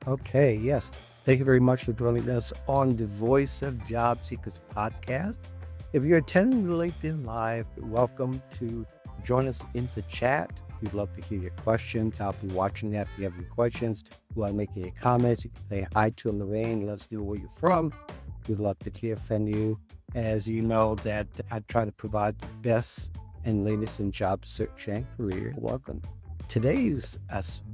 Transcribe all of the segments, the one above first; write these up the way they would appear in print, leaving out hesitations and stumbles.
Okay, yes. Thank you very much for joining us on the Voice of Job Seekers podcast. If you're attending the LinkedIn Live, welcome to join us in the chat. We'd love to hear your questions. I'll be watching that. If you have any questions, you want to make any comments, you can say hi to Lorraine. Let us know where you're from. We'd love to hear from you. As you know, that I try to provide the best and latest in job search and career. Welcome. Today's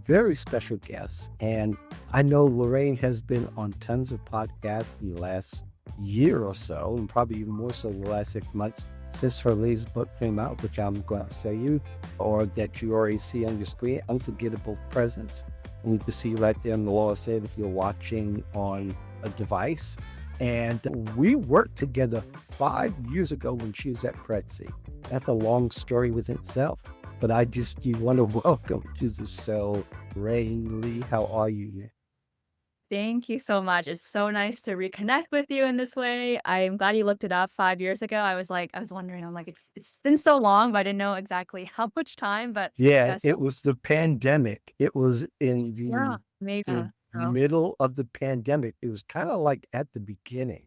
very special guest, and I know Lorraine has been on tons of podcasts in the last year or so, and probably even more so the last 6 months since her latest book came out, which I'm going to show you, or that you already see on your screen, Unforgettable Presence. And you can see right there in the lower side if you're watching on a device. And we worked together 5 years ago when she was at Prezi. That's a long story within itself. But you want to welcome to the show, Rain Lee. How are you? Thank you so much. It's so nice to reconnect with you in this way. I'm glad you looked it up 5 years ago. I was wondering, I'm like, it's been so long, but I didn't know exactly how much time, but Yeah, yes, it was the pandemic. It was in yeah, the maybe. So middle of the pandemic. It was kind of like at the beginning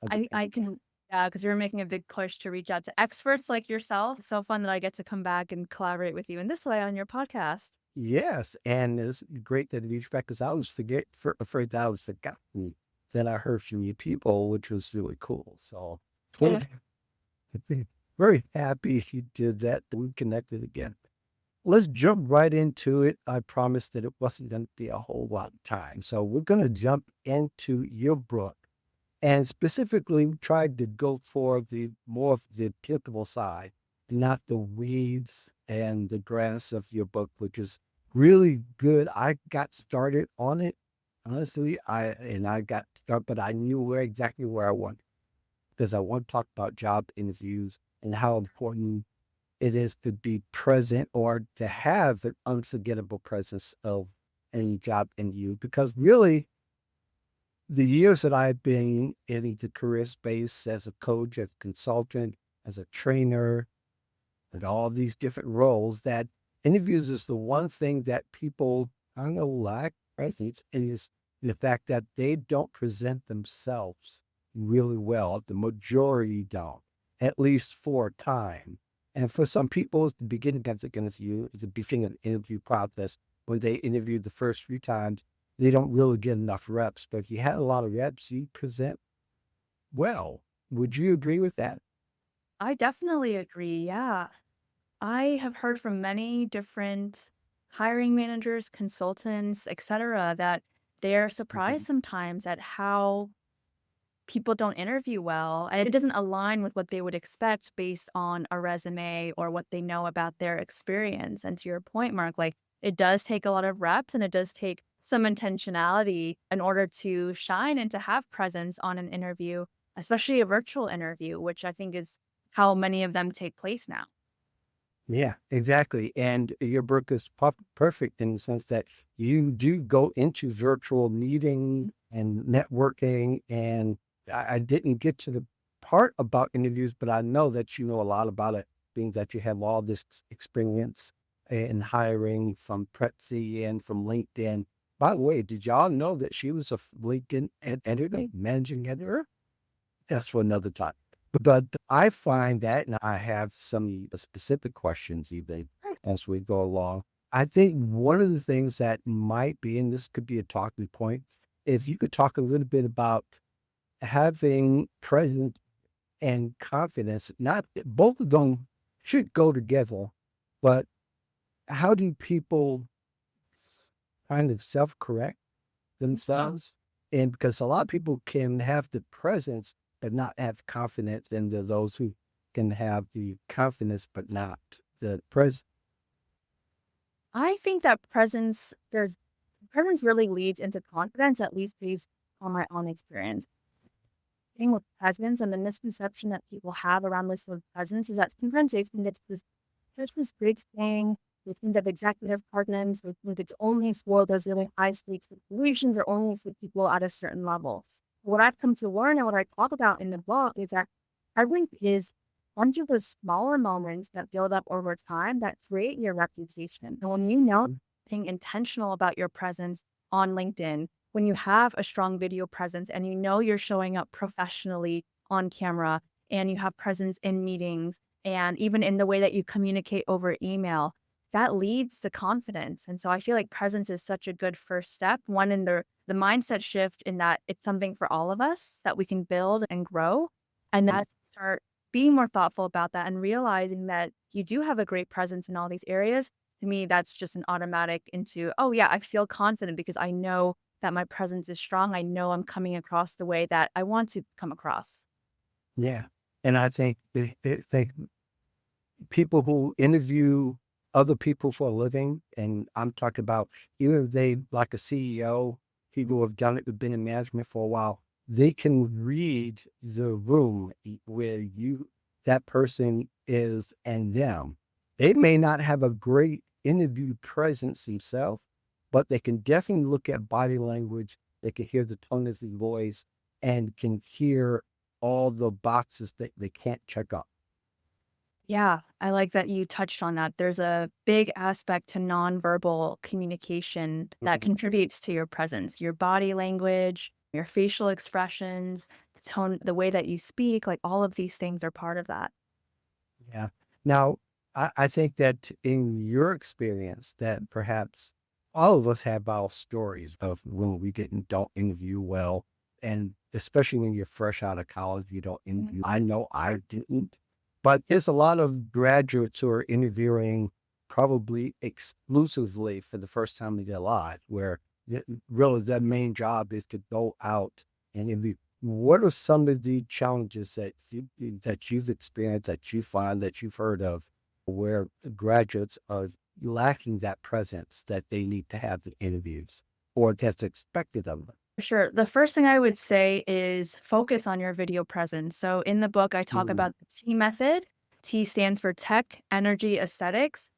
of the I pandemic. can yeah, because 'cause you're making a big push to reach out to experts like yourself. It's so fun that I get to come back and collaborate with you in this way on your podcast. Yes, and it's great that you reached back because I was afraid that I was forgotten. Then I heard from you people, which was really cool. So very happy you did that. We connected again. Let's jump right into it. I promised that it wasn't going to be a whole lot of time. So we're going to jump into your book and specifically tried to go for the more of the applicable side, not the weeds and the grass of your book, which is really good. I got started on it. Honestly, I got started, but I knew exactly where I wanted because I want to talk about job interviews and how important it is to be present or to have an unforgettable presence of any job in you. Because really, the years that I've been in the career space as a coach, as a consultant, as a trainer, and all these different roles, that interviews is the one thing that people, I don't know, lack presence is the fact that they don't present themselves really well. The majority don't, at least for a time. And for some people, it's the beginning of the interview, it's the beginning of the interview process. When they interview the first few times, they don't really get enough reps. But if you had a lot of reps, you present well. Would you agree with that? I definitely agree, yeah. I have heard from many different hiring managers, consultants, etc., that they're surprised Mhm. sometimes at how people don't interview well, and it doesn't align with what they would expect based on a resume or what they know about their experience. And to your point, Mark, like it does take a lot of reps and it does take some intentionality in order to shine and to have presence on an interview, especially a virtual interview, which I think is how many of them take place now. Yeah, exactly. And your book is perfect in the sense that you do go into virtual meetings and networking. And I didn't get to the part about interviews, but I know that you know a lot about it, being that you have all this experience in hiring from Prezi and from LinkedIn. By the way, did y'all know that she was a LinkedIn editor, managing editor? That's for another time. But I find that, and I have some specific questions even as we go along. I think one of the things that might be, and this could be a talking point, if you could talk a little bit about having presence and confidence, not both of them should go together, but how do people kind of self correct themselves? And because a lot of people can have the presence, but not have confidence, and there are those who can have the confidence, but not the presence. I think that presence really leads into confidence, at least based on my own experience. Thing with presence and the misconception that people have around this word presence is that sometimes they think it's this big thing. They think that executive partners, they think it's only for those really high stakes situations or only for people at a certain level. What I've come to learn and what I talk about in the book is that presence is a bunch of those smaller moments that build up over time that create your reputation. And when you know being intentional about your presence on LinkedIn, when you have a strong video presence and you know you're showing up professionally on camera and you have presence in meetings and even in the way that you communicate over email, that leads to confidence. And so I feel like presence is such a good first step, one in the mindset shift in that it's something for all of us that we can build and grow. And then as you start being more thoughtful about that and realizing that you do have a great presence in all these areas, to me, that's just an automatic into, oh, yeah, I feel confident because I know that my presence is strong. I know I'm coming across the way that I want to come across. Yeah. And I think people who interview other people for a living, and I'm talking about even if they like a CEO, people who have done it, who've been in management for a while, they can read the room where that person is and them. They may not have a great interview presence themselves, but they can definitely look at body language. They can hear the tone of the voice and can hear all the boxes that they can't check up. Yeah, I like that you touched on that. There's a big aspect to nonverbal communication that contributes to your presence, your body language, your facial expressions, the tone, the way that you speak, like all of these things are part of that. Yeah. Now, I think that in your experience, that perhaps all of us have our stories of when we don't interview well, and especially when you're fresh out of college, you don't Mhm. interview. I know I didn't, but there's a lot of graduates who are interviewing probably exclusively for the first time in their lives, where really their main job is to go out and interview. What are some of the challenges that you've experienced, that you find, that you've heard of, where the graduates are lacking that presence that they need to have in interviews or that's expected of them? For sure. The first thing I would say is focus on your video presence. So in the book, I talk Mm, about the T method. T stands for tech, energy, aesthetics.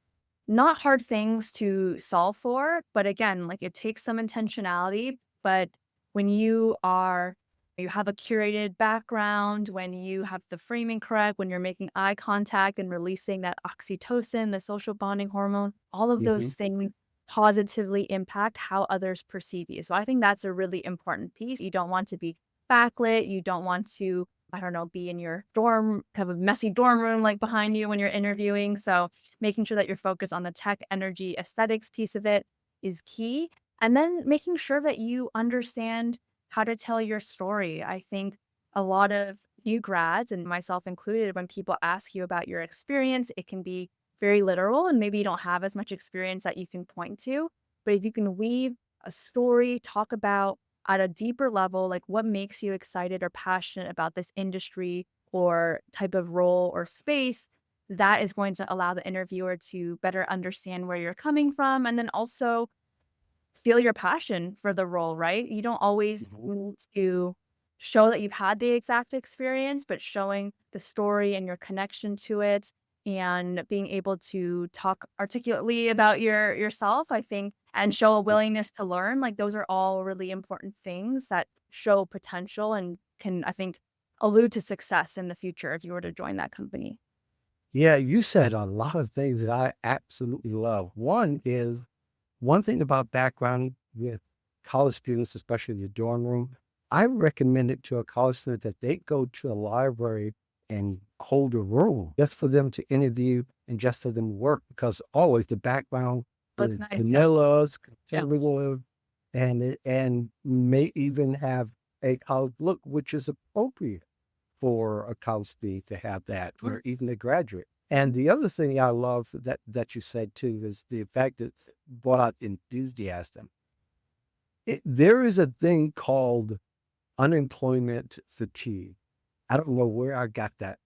Not hard things to solve for, but again, like, it takes some intentionality, but when you have a curated background, when you have the framing correct, when you're making eye contact and releasing that oxytocin, the social bonding hormone, all of those mhm, things positively impact how others perceive you. So I think that's a really important piece. You don't want to be backlit, you don't want to, I don't know, be in your dorm, kind of a messy dorm room, like, behind you when you're interviewing, so making sure that you're focused on the tech, energy, aesthetics piece of it is key. And then making sure that you understand how to tell your story. I think a lot of new grads, and myself included, when people ask you about your experience, it can be very literal and maybe you don't have as much experience that you can point to. But if you can weave a story, talk about at a deeper level, like what makes you excited or passionate about this industry or type of role or space, that is going to allow the interviewer to better understand where you're coming from and then also feel your passion for the role, right? You don't always mhm. need to show that you've had the exact experience, but showing the story and your connection to it and being able to talk articulately about yourself, I think, and show a willingness to learn, like those are all really important things that show potential and can, I think, allude to success in the future if you were to join that company. Yeah, you said a lot of things that I absolutely love. One thing about background with college students, especially the dorm room, I recommend it to a college student that they go to a library and hold a room just for them to interview and just for them to work because always the background That's is nice. Yeah. vanillas, Yeah. conservative, and may even have a college look, which is appropriate for a college student to have that, Sure. or even a graduate. And the other thing I love that you said too is the fact that brought out enthusiasm. There is a thing called unemployment fatigue. I don't know where I got that,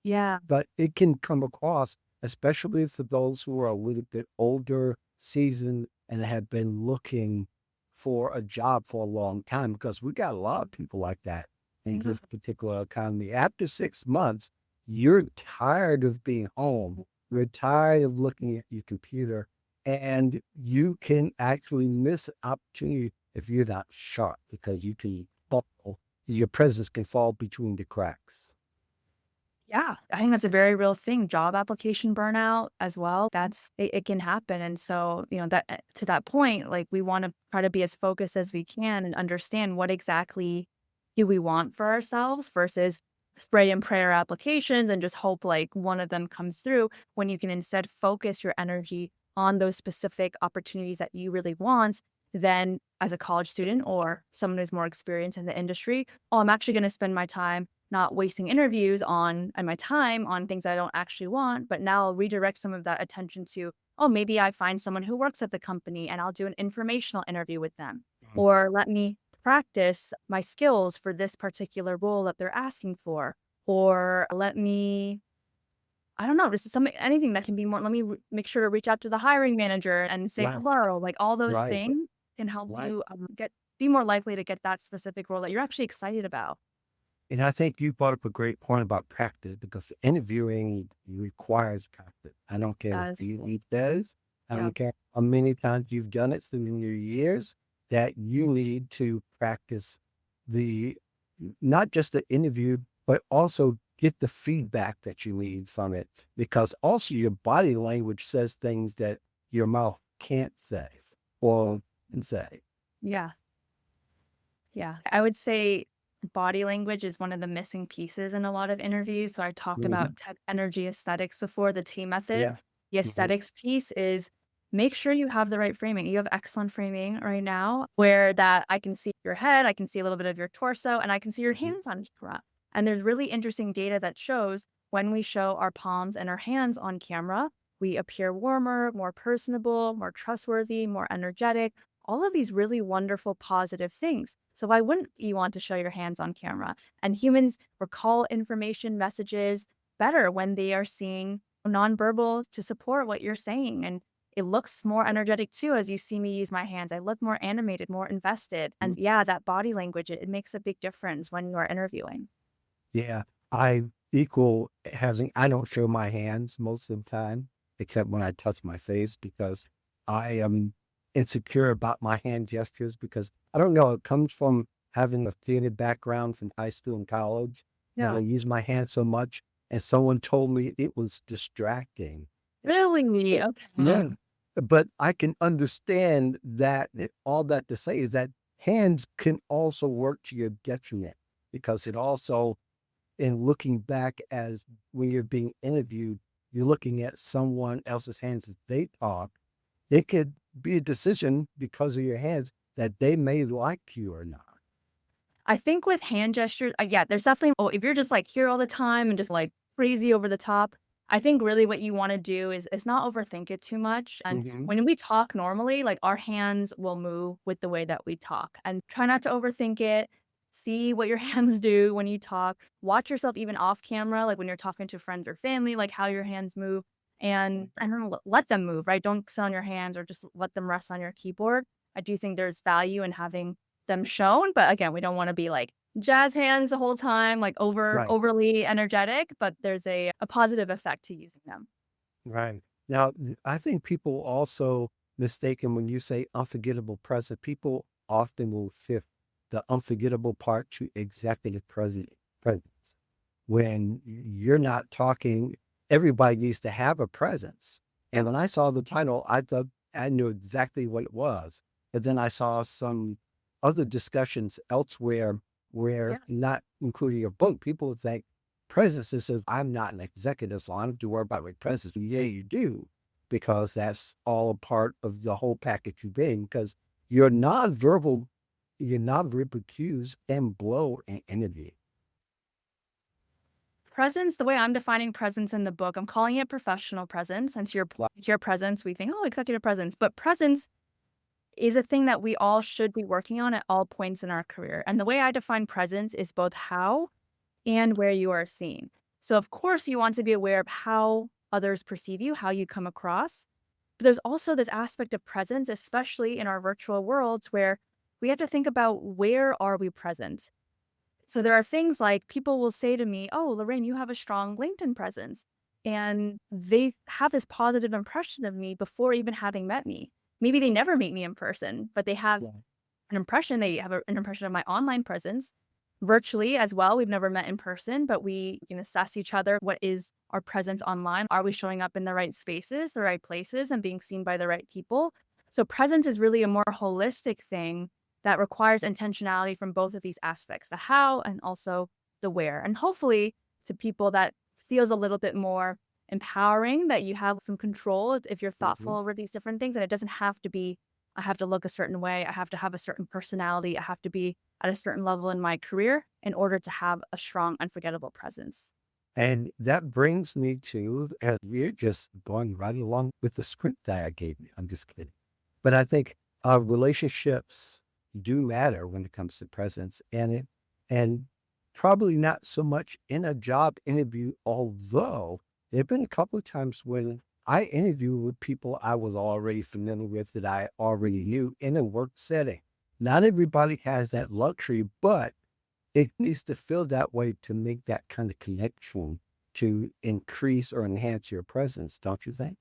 Yeah. but it can come across, especially for those who are a little bit older, seasoned, and have been looking for a job for a long time, because we got a lot of people like that in Yeah. this particular economy. After 6 months, you're tired of being home. You're tired of looking at your computer, and you can actually miss an opportunity if you're not sharp because you can fall, your presence can fall between the cracks. Yeah, I think that's a very real thing. Job application burnout as well. It can happen. And so, that to that point, like we want to try to be as focused as we can and understand what exactly do we want for ourselves versus spray and pray our applications and just hope like one of them comes through when you can instead focus your energy on those specific opportunities that you really want. Then as a college student or someone who's more experienced in the industry, oh, I'm actually going to spend my time not wasting interviews on and my time on things I don't actually want, but now I'll redirect some of that attention to, oh, maybe I find someone who works at the company and I'll do an informational interview with them. Mhm. Or let me practice my skills for this particular role that they're asking for. Or let me, I don't know, just something, anything that can be more, let me make sure to reach out to the hiring manager and say Right, hello. Like all those right, things can help right. you be more likely to get that specific role that you're actually excited about. And I think you brought up a great point about practice because interviewing requires practice. I don't care what As, it does. I yeah. don't care how many times you've done it through your years that you need to practice the not just the interview, but also get the feedback that you need from it. Because also your body language says things that your mouth can't say or can say. Yeah. Yeah. I would say body language is one of the missing pieces in a lot of interviews. So I talked Mhm. about tech energy aesthetics before, the T method. Yeah. The Mhm. aesthetics piece is make sure you have the right framing. You have excellent framing right now where that I can see your head, I can see a little bit of your torso, and I can see your Mhm. hands on camera. And there's really interesting data that shows when we show our palms and our hands on camera, we appear warmer, more personable, more trustworthy, more energetic, all of these really wonderful positive things. So why wouldn't you want to show your hands on camera? And humans recall information messages better when they are seeing nonverbal to support what you're saying. And it looks more energetic too as you see me use my hands. I look more animated, more invested. And yeah, that body language, it makes a big difference when you are interviewing. Yeah, I equal having I don't show my hands most of the time, except when I touch my face because I am insecure about my hand gestures because I don't know, it comes from having a theater background from high school and college, and I Yeah. use my hands so much, and someone told me it was distracting. Really? Okay. Yeah, but I can understand that all that to say is that hands can also work to your detriment because it also and looking back as when you're being interviewed, you're looking at someone else's hands as they talk. It could be a decision because of your hands that they may like you or not. I think with hand gestures, yeah, there's definitely oh, if you're just, like, here all the time and just, like, crazy over the top, I think really what you wanna do is not overthink it too much, and Mhm. when we talk normally, like, our hands will move with the way that we talk, and try not to overthink it, see what your hands do when you talk, watch yourself even off camera, like, when you're talking to friends or family, like, how your hands move, and then let them move, right? Don't sit on your hands or just let them rest on your keyboard. I do think there's value in having them shown, but again, we don't wanna be like jazz hands the whole time, like Right, overly energetic, but there's a positive effect to using them. right. Now, I think people also mistaken when you say unforgettable present, people often will shift the unforgettable part to executive presence. When you're not talking, everybody needs to have a presence. And when I saw the title, I thought I knew exactly what it was. But then I saw some other discussions elsewhere where, Yeah. not including your book, people would think presence is if I'm not an executive, so I don't have to worry about my presence. Yeah, you do, because that's all a part of the whole package you bring. Because your nonverbal, your nonverbal cues can blow an interview. Presence, the way I'm defining presence in the book, I'm calling it professional presence, and to your point, here presence, we think, "Oh, executive presence," but presence is a thing that we all should be working on at all points in our career, and the way I define presence is both how and where you are seen. So, of course, you want to be aware of how others perceive you, how you come across. But there's also this aspect of presence, especially in our virtual worlds, where we have to think about where are we present. So there are things like people will say to me, "Oh, Lorraine, you have a strong LinkedIn presence." And they have this positive impression of me before even having met me. Maybe they never meet me in person, but they have Right. an impression. They have an impression of my online presence virtually as well. We've never met in person, but we can assess each other. What is our presence online? Are we showing up in the right spaces, the right places, and being seen by the right people? So presence is really a more holistic thing that requires intentionality from both of these aspects, the how and also the where. And hopefully to people that feels a little bit more empowering, that you have some control if you're thoughtful Mhm. over these different things. And it doesn't have to be, I have to look a certain way, I have to have a certain personality, I have to be at a certain level in my career in order to have a strong, unforgettable presence. And that brings me to, and we're just going right along with the script that I gave you. I'm just kidding. But I think relationships do matter when it comes to presence, and probably not so much in a job interview, although there have been a couple of times when I interviewed with people I was already familiar with that I already knew in a work setting. Not everybody has that luxury, but it needs to feel that way to make that kind of connection to increase or enhance your presence, don't you think?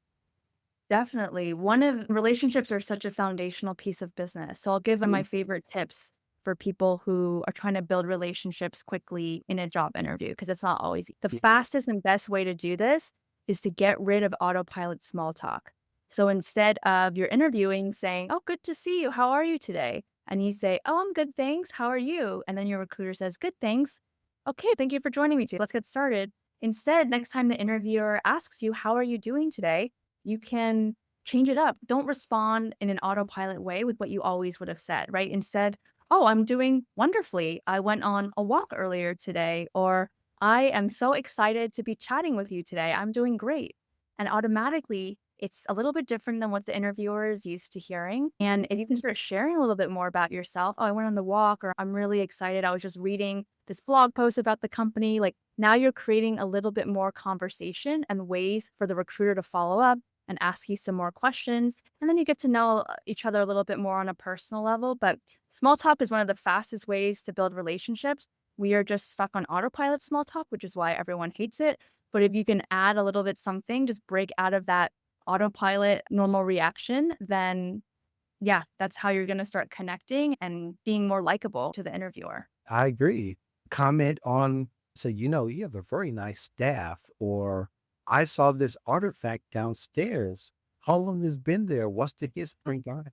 Definitely. One of relationships are such a foundational piece of business. So I'll give one of my Mm, favorite tips for people who are trying to build relationships quickly in a job interview because it's not always the yeah. fastest and best way to do this is to get rid of autopilot small talk. So instead of you're interviewing saying, "Oh, good to see you. How are you today?" And you say, "Oh, I'm good, thanks. How are you?" And then your recruiter says, "Good, thanks. Okay, thank you for joining me today. Let's get started." Instead, next time the interviewer asks you, "How are you doing today?" you can change it up. Don't respond in an autopilot way with what you always would have said, right? Instead, "Oh, I'm doing wonderfully. I went on a walk earlier today," or "I am so excited to be chatting with you today. I'm doing great." And automatically, it's a little bit different than what the interviewer is used to hearing. And if you can start sharing a little bit more about yourself, "Oh, I went on the walk," or "I'm really excited. I was just reading this blog post about the company." Like now you're creating a little bit more conversation and ways for the recruiter to follow up and ask you some more questions. And then you get to know each other a little bit more on a personal level. But small talk is one of the fastest ways to build relationships. We are just stuck on autopilot small talk, which is why everyone hates it. But if you can add a little bit something, just break out of that autopilot normal reaction, then yeah, that's how you're going to start connecting and being more likable to the interviewer. I agree. Comment on, say, you have a very nice staff, or I saw this artifact downstairs. How long has been there? What's the history on it?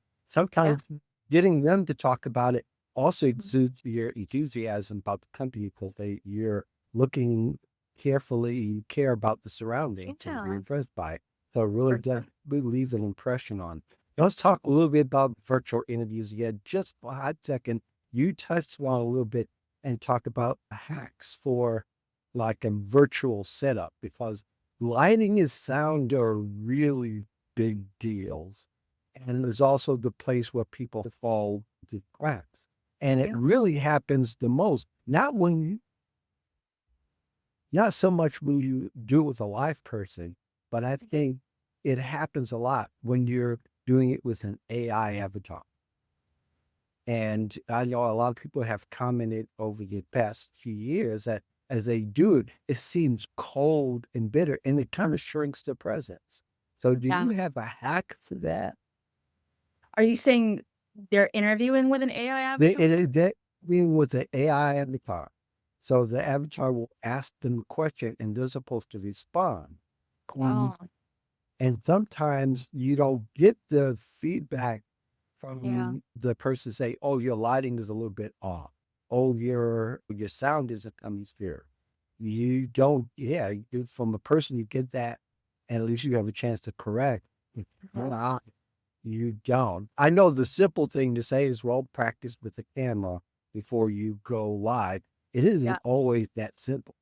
Yeah. Sometimes getting them to talk about it also exudes your enthusiasm about the company because you're looking carefully, you care about the surroundings and you're Yeah. impressed by it. So it really For does sure. really leave an impression on. Let's talk a little bit about virtual interviews again, just for a hot second. You touched on a little bit and talk about hacks for like a virtual setup because lighting and sound are really big deals. And there's also the place where people fall through the cracks. And it Yeah. really happens the most, not so much when you do it with a live person, but I think it happens a lot when you're doing it with an AI avatar. And I know a lot of people have commented over the past few years that as they do it, it seems cold and bitter and it kind of shrinks the presence. So do Yeah. you have a hack for that? Are you saying they're interviewing with an AI avatar? That being with the AI avatar. So the avatar will ask them a question and they're supposed to respond. Oh, And sometimes you don't get the feedback yeah. from the person say, "Oh, your lighting is a little bit off. Oh, your sound isn't coming through." You don't, yeah, from a person you get that, and at least you have a chance to correct. If Mhm. not, you don't. I know the simple thing to say is, well, practice with the camera before you go live. It isn't Yeah. always that simple.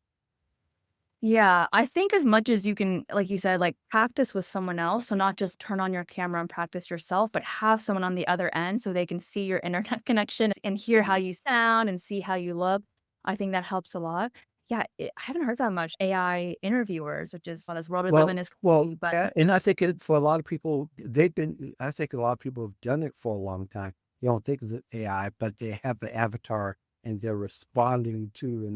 Yeah, I think as much as you can, like you said, like practice with someone else. So not just turn on your camera and practice yourself, but have someone on the other end so they can see your internet connection and hear how you sound and see how you look. I think that helps a lot. Yeah, I haven't heard that much AI interviewers, which is well, this world we live in is Well, crazy, but yeah, and I think for a lot of people, I think a lot of people have done it for a long time. You don't think of it AI, but they have the avatar and they're responding to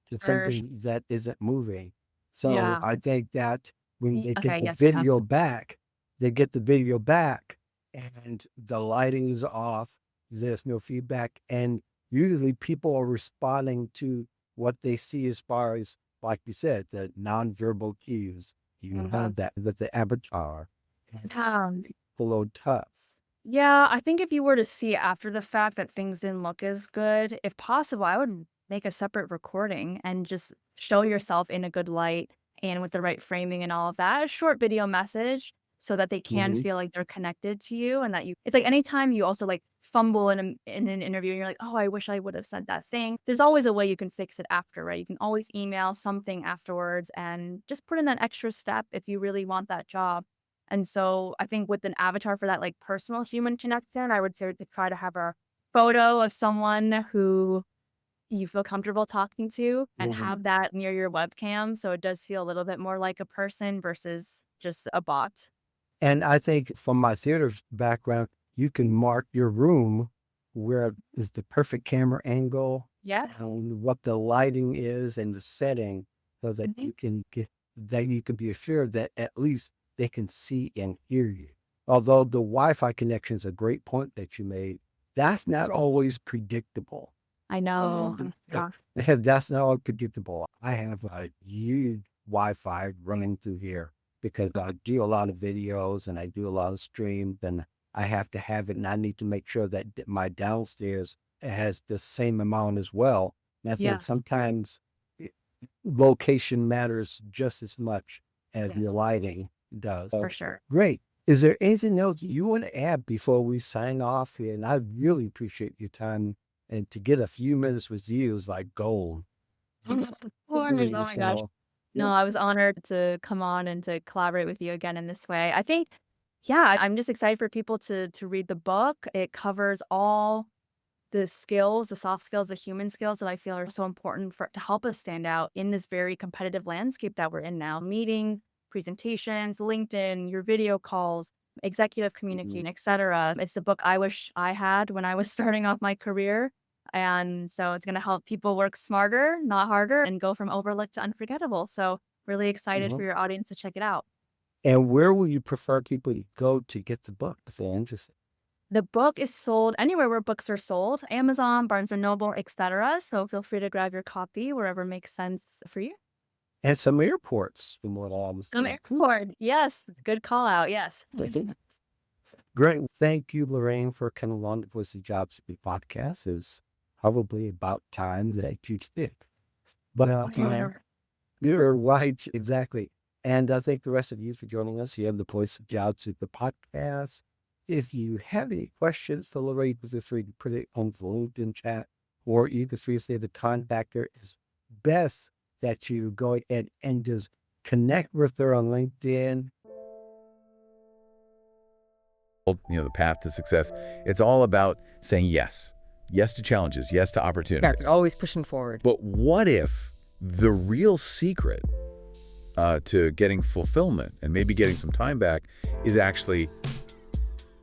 to for something that isn't moving. So yeah. I think that when they Okay, get the yes, yeah. video back, they get the video back and the lighting is off. There's no feedback. And usually people are responding to what they see as far as, like you said, the nonverbal cues. You Mhm. have that with the avatar and Um, below touch. yeah, I think if you were to see after the fact that things didn't look as good, if possible, I would make a separate recording and just show yourself in a good light and with the right framing and all of that. A short video message so that they can Mhm, feel like they're connected to you and that you it's like anytime you also like fumble in an interview and you're like, "Oh, I wish I would have said that thing." There's always a way you can fix it after, right? You can always email something afterwards and just put in that extra step if you really want that job. And so I think with an avatar for that, like, personal human connection, I would say to try to have a photo of someone who you feel comfortable talking to and mhm. have that near your webcam, so it does feel a little bit more like a person versus just a bot. And I think from my theater background, you can mark your room where is the perfect camera angle Yeah. and what the lighting is and the setting so that Mhm. you can be assured that at least they can see and hear you. Although the Wi-Fi connection is a great point that you made, that's not always predictable. I know. Oh gosh. That's not all predictable. I have a huge Wi-Fi running through here because I do a lot of videos and I do a lot of streams and I have to have it and I need to make sure that my downstairs has the same amount as well. And I think Yeah. sometimes i- location matters just as much as your Yes, lighting does. for So sure. great. Is there anything else you want to add before we sign off here? And I really appreciate your time and to get a few minutes with you is like gold. Of course. Oh my gosh. So, No, yeah. I was honored to come on and to collaborate with you again in this way. I think, yeah, I'm just excited for people to read the book. It covers all the skills, the soft skills, the human skills that I feel are so important for to help us stand out in this very competitive landscape that we're in now. Meetings, presentations, LinkedIn, your video calls, executive Mhm, communication, etc. It's the book I wish I had when I was starting off my career. And so it's going to help people work smarter, not harder, and go from overlooked to unforgettable. So really excited mhm. for your audience to check it out. And where will you prefer people to go to get the book if they're interested? The book is sold anywhere where books are sold, Amazon, Barnes& and Noble, etc. So feel free to grab your copy wherever makes sense for you. And some airports from what I Some understand. airport. Yes, good call out. Yes. Great. Thank you, Lorraine, for coming on the Voice of Jobs podcast. It was probably about time that you did. But Whatever. you're right, exactly. And I thank the rest of you for joining us here on the Voice of Jobs the podcast. If you have any questions for Lorraine, feel free to put it on the LinkedIn chat, or you can feel free to contact her. It's best that you go ahead and just connect with her on LinkedIn. The path to success, it's all about saying yes. Yes to challenges, yes to Yeah, opportunities. always pushing forward. But what if the real secret to getting fulfillment and maybe getting some time back is actually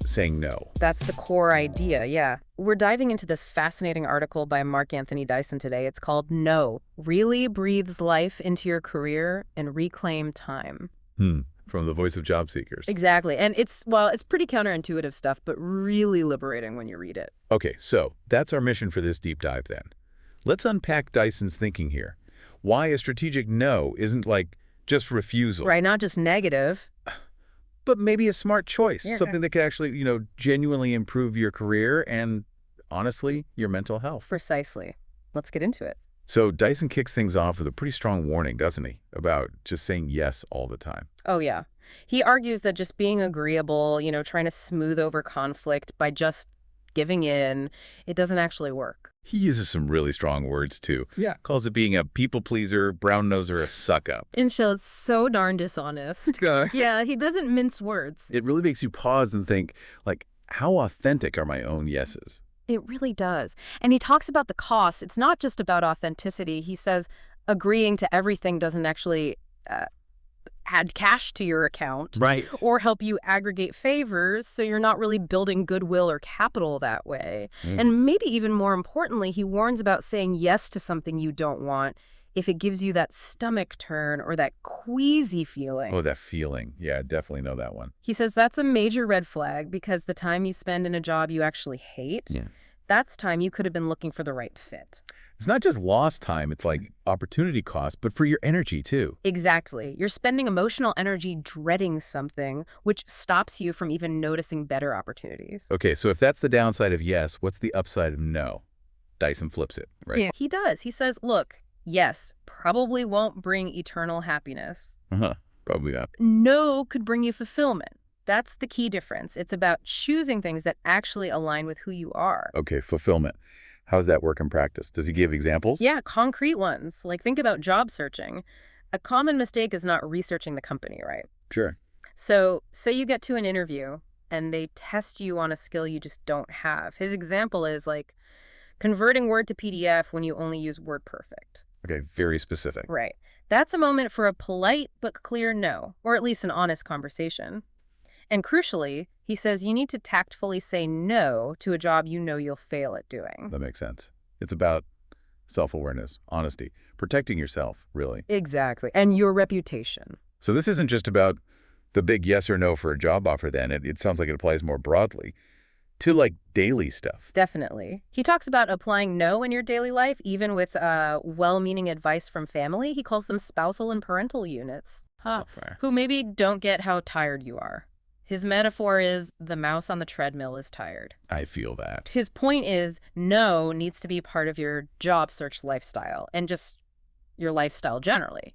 saying no? That's the core idea, yeah. We're diving into this fascinating article by Mark Anthony Dyson today. It's called No, Really Breathes Life into Your Career and Reclaim Time. From the Voice of Job Seekers. Exactly. And it's pretty counterintuitive stuff, but really liberating when you read it. Okay, so that's our mission for this deep dive then. Let's unpack Dyson's thinking here. Why a strategic no isn't like just refusal. Right, not just negative. But maybe a smart choice, Yeah. something that could actually, genuinely improve your career and, honestly, your mental health. Precisely. Let's get into it. So Dyson kicks things off with a pretty strong warning, doesn't he, about just saying yes all the time. Oh, yeah. He argues that just being agreeable, trying to smooth over conflict by just giving in, it doesn't actually work. He uses some really strong words, too. Yeah. Calls it being a people pleaser, brown noser, a suck-up. Inshell is so darn dishonest. Yeah, he doesn't mince words. It really makes you pause and think, like, how authentic are my own yeses? It really does. And he talks about the cost. It's not just about authenticity. He says agreeing to everything doesn't actually add cash to your account. Right. Or help you aggregate favors, so you're not really building goodwill or capital that way. And maybe even more importantly, he warns about saying yes to something you don't want if it gives you that stomach turn or that queasy feeling. Oh, that feeling. Yeah, I definitely know that one. He says that's a major red flag because the time you spend in a job you actually hate, That's time you could have been looking for the right fit. It's not just lost time, it's like opportunity cost, but for your energy too. Exactly. You're spending emotional energy dreading something, which stops you from even noticing better opportunities. Okay, so if that's the downside of yes, what's the upside of no? Dyson flips it, right? Yeah. He does. He says, look, yes, probably won't bring eternal happiness. Uh-huh, probably not. No could bring you fulfillment. That's the key difference. It's about choosing things that actually align with who you are. Okay, fulfillment. How does that work in practice? Does he give examples? Yeah, concrete ones. Like, think about job searching. A common mistake is not researching the company, right? Sure. So, say you get to an interview and they test you on a skill you just don't have. His example is like converting Word to PDF when you only use WordPerfect. Okay, very specific. Right. That's a moment for a polite but clear no, or at least an honest conversation. And crucially, he says you need to tactfully say no to a job you know you'll fail at doing. That makes sense. It's about self-awareness, honesty, protecting yourself, really. Exactly. And your reputation. So this isn't just about the big yes or no for a job offer then. It sounds like it applies more broadly to like daily stuff. Definitely. He talks about applying no in your daily life, even with well-meaning advice from family. He calls them spousal and parental units, who maybe don't get how tired you are. His metaphor is the mouse on the treadmill is tired. I feel that. His point is no needs to be part of your job search lifestyle and just your lifestyle generally.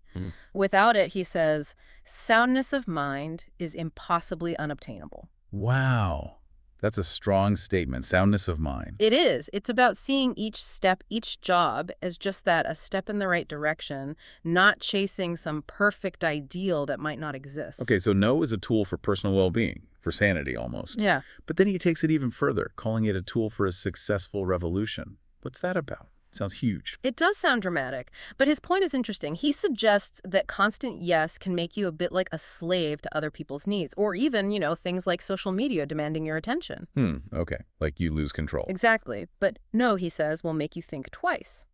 Without it, he says, soundness of mind is impossibly unobtainable. Wow. That's a strong statement. Soundness of mind. It is. It's about seeing each step, each job as just that, a step in the right direction, not chasing some perfect ideal that might not exist. Okay, so no is a tool for personal well-being, for sanity almost. Yeah. But then he takes it even further, calling it a tool for a successful revolution. What's that about? Sounds huge. It does sound dramatic, but his point is interesting. He suggests that constant yes can make you a bit like a slave to other people's needs, or even, things like social media demanding your attention. Okay. Like you lose control. Exactly. But no, he says, will make you think twice.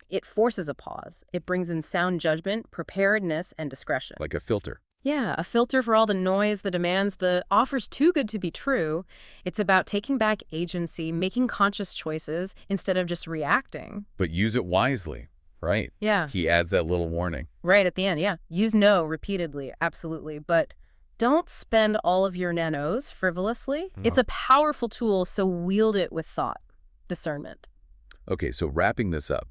It forces a pause. It brings in sound judgment, preparedness, and discretion. Like a filter. Yeah, a filter for all the noise, the demands, the offers too good to be true. It's about taking back agency, making conscious choices instead of just reacting. But use it wisely, right? Yeah. He adds that little warning. Right at the end, yeah. Use no repeatedly, absolutely. But don't spend all of your nanos frivolously. No. It's a powerful tool, so wield it with thought, discernment. Okay, so wrapping this up,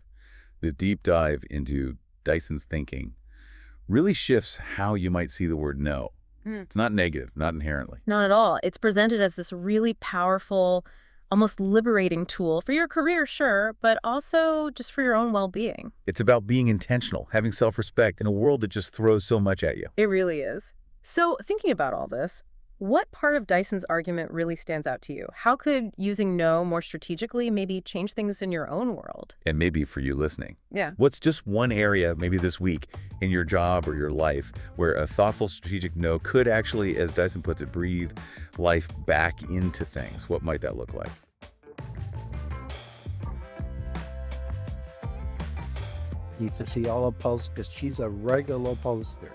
the deep dive into Dyson's thinking really shifts how you might see the word no. It's not negative, not inherently. Not at all. It's presented as this really powerful, almost liberating tool for your career, sure, but also just for your own well-being. It's about being intentional, having self-respect in a world that just throws so much at you. It really is. So thinking about all this, what part of Dyson's argument really stands out to you? How could using no more strategically maybe change things in your own world? And maybe for you listening. Yeah. What's just one area, maybe this week, in your job or your life, where a thoughtful, strategic no could actually, as Dyson puts it, breathe life back into things? What might that look like? You can see all her posts because she's a regular poster.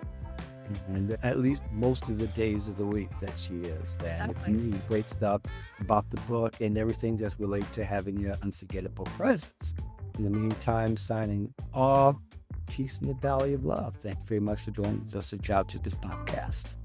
And at least most of the days of the week that she is. And great stuff about the book and everything that's related to having your unforgettable presence. In the meantime, signing off, peace in the valley of love. Thank you very much for joining us. A job to this podcast.